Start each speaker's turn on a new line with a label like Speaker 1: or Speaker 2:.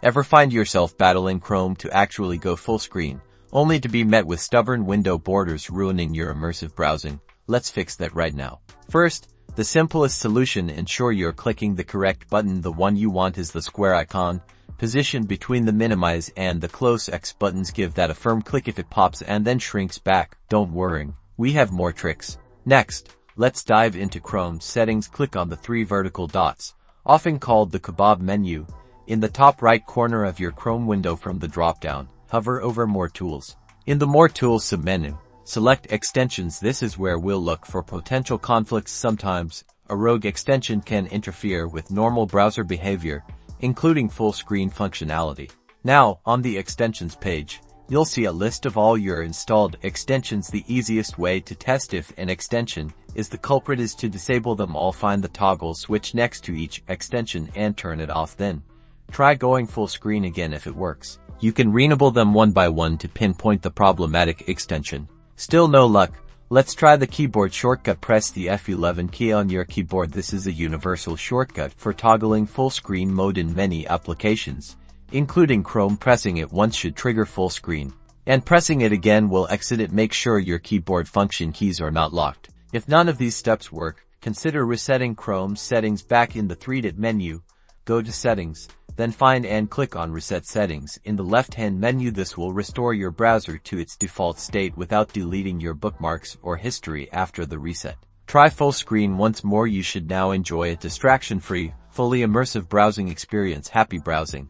Speaker 1: Ever find yourself battling Chrome to actually go full screen, only to be met with stubborn window borders ruining your immersive browsing? Let's fix that right now. First, the simplest solution: ensure you're clicking the correct button. The one you want is the square icon, positioned between the minimize and the close X buttons. Give that a firm click if it pops and then shrinks back. Don't worry, we have more tricks. Next, let's dive into Chrome settings. Click on the three vertical dots, often called the kebab menu, in the top right corner of your Chrome window. From the drop-down, hover over More Tools. In the More Tools submenu, select Extensions. This is where we'll look for potential conflicts. Sometimes, a rogue extension can interfere with normal browser behavior, including full screen functionality. Now, on the Extensions page, you'll see a list of all your installed extensions. The easiest way to test if an extension is the culprit is to disable them all. Find the toggle switch next to each extension and turn it off. Then, try going full screen again. If it works, you can re-enable them one by one to pinpoint the problematic extension. Still no luck? Let's try the keyboard shortcut. Press the F11 key on your keyboard. This is a universal shortcut for toggling full screen mode in many applications, including Chrome. Pressing it once should trigger full screen, and pressing it again will exit it. Make sure your keyboard function keys are not locked. If none of these steps work, consider resetting Chrome settings. Back in the 3-dot menu, go to Settings, then find and click on Reset Settings in the left-hand menu. This will restore your browser to its default state without deleting your bookmarks or history after the reset. Try full screen once more. You should now enjoy a distraction-free, fully immersive browsing experience. Happy browsing!